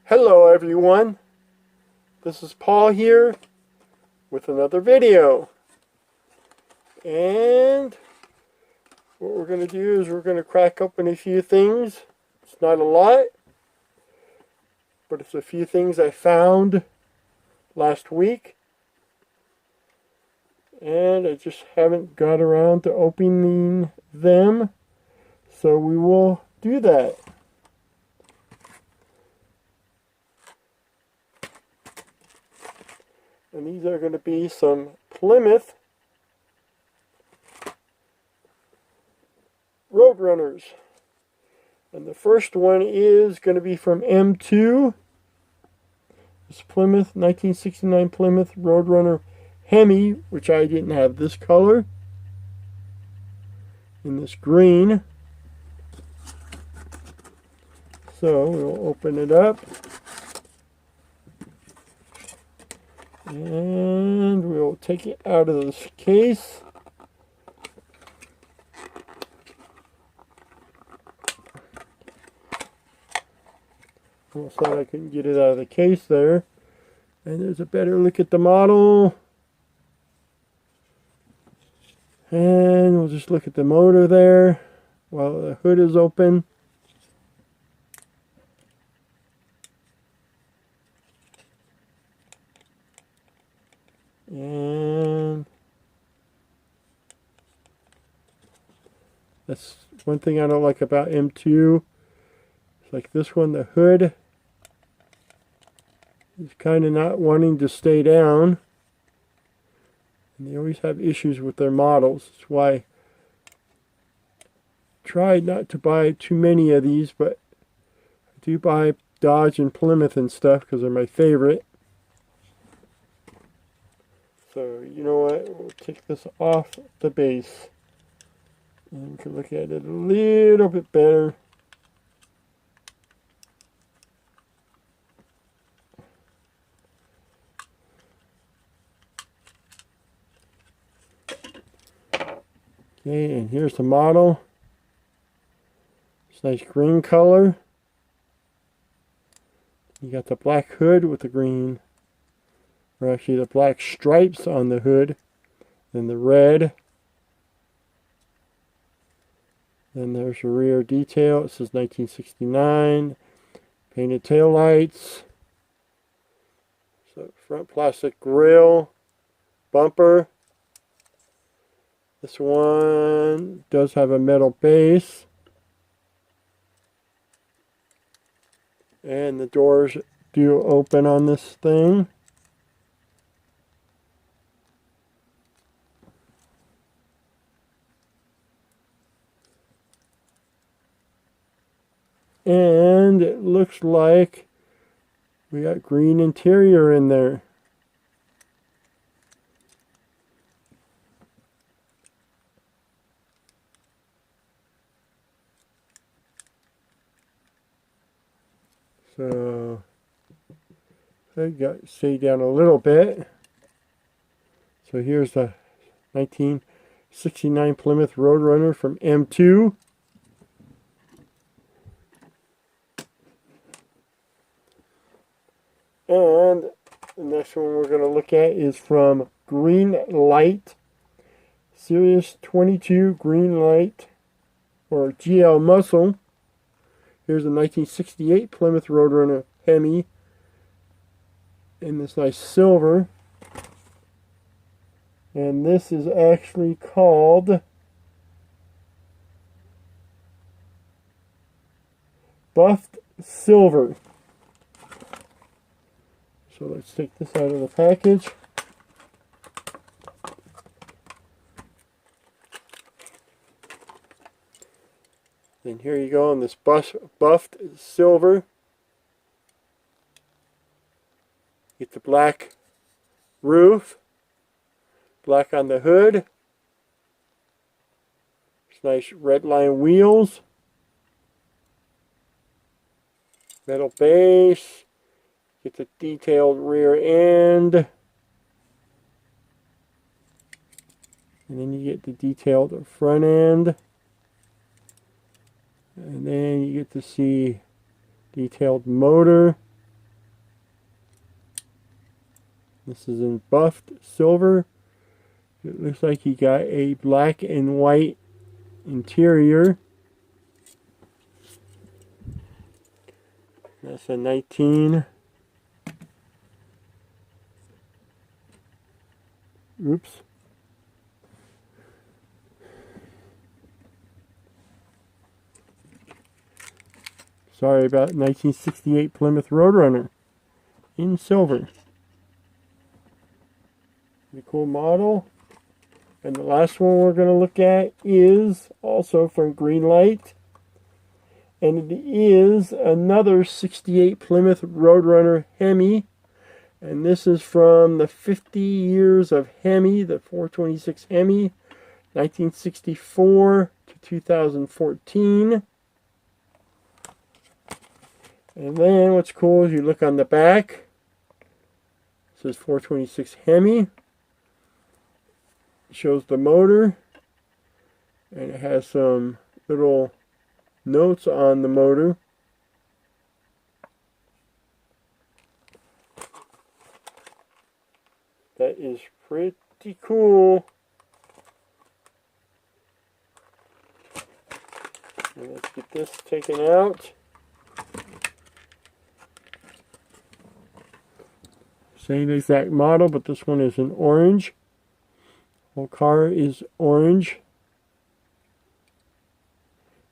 Hello everyone, this is Paul here with another video, and what we're going to do is we're going to crack open a few things. It's not a lot, but it's a few things I found last week, and I just haven't got around to opening them, so we will do that. And these are going to be some Plymouth Roadrunners. And the first one is going to be from M2. It's Plymouth, 1969 Plymouth Roadrunner Hemi, which I didn't have this color. In this green. So we'll open it up. And we'll take it out of this case. Almost thought I couldn't get it out of the case there. And there's a better look at the model. And we'll just look at the motor there while the hood is open. And that's one thing I don't like about M2. It's like this one, the hood is kind of not wanting to stay down. And they always have issues with their models. That's why I tried not to buy too many of these, but I do buy Dodge and Plymouth and stuff because they're my favorite. So, you know what, we'll take this off the base and we can look at it a little bit better. Okay, and here's the model. It's nice green color. You got the black hood with the green. Or actually the black stripes on the hood, then the red. Then there's the rear detail. It says 1969. Painted tail lights. So front plastic grille, bumper. This one does have a metal base. And the doors do open on this thing. And it looks like we got green interior in there. So I got stay down a little bit. So here's the 1969 Plymouth Roadrunner from M2. And the next one we're going to look at is from Green Light, Series 22 Green Light, or GL Muscle. Here's a 1968 Plymouth Roadrunner Hemi in this nice silver. And this is actually called Buffed Silver. So let's take this out of the package. And here you go on this buffed silver. Get the black roof, black on the hood. It's nice red line wheels. Metal base. Get the detailed rear end. And then you get the detailed front end. And then you get to see detailed motor. This is in buffed silver. It looks like you got a black and white interior. That's a 19. Oops. Sorry about 1968 Plymouth Roadrunner in silver. Pretty cool model. And the last one we're going to look at is also from Greenlight. And it is another 68 Plymouth Roadrunner Hemi. And this is from the 50 years of Hemi, the 426 Hemi, 1964 to 2014. And then what's cool is you look on the back. It says 426 Hemi. It shows the motor. And it has some little notes on the motor. That is pretty cool. And let's get this taken out. Same exact model, but this one is in orange. Whole car is orange.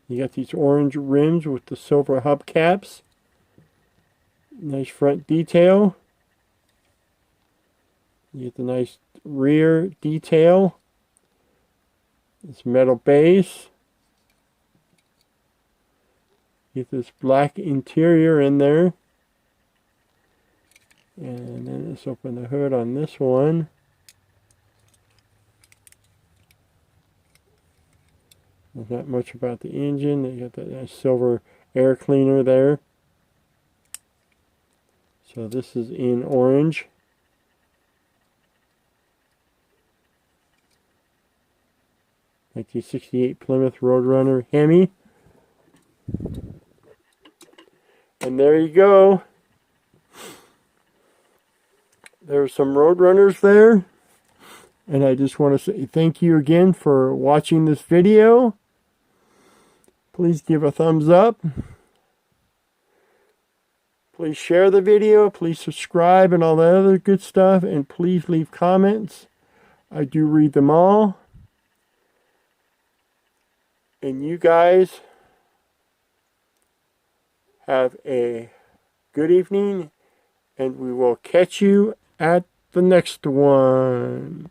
You got these orange rims with the silver hubcaps. Nice front detail. You get the nice rear detail. This metal base. You get this black interior in there. And then let's open the hood on this one. There's not much about the engine. You got that nice silver air cleaner there. So this is in orange. '68 Plymouth Roadrunner Hemi. And there you go. There's some Roadrunners there. And I just want to say thank you again for watching this video. Please give a thumbs up. Please share the video. Please subscribe and all that other good stuff. And please leave comments. I do read them all. And you guys have a good evening. And we will catch you at the next one.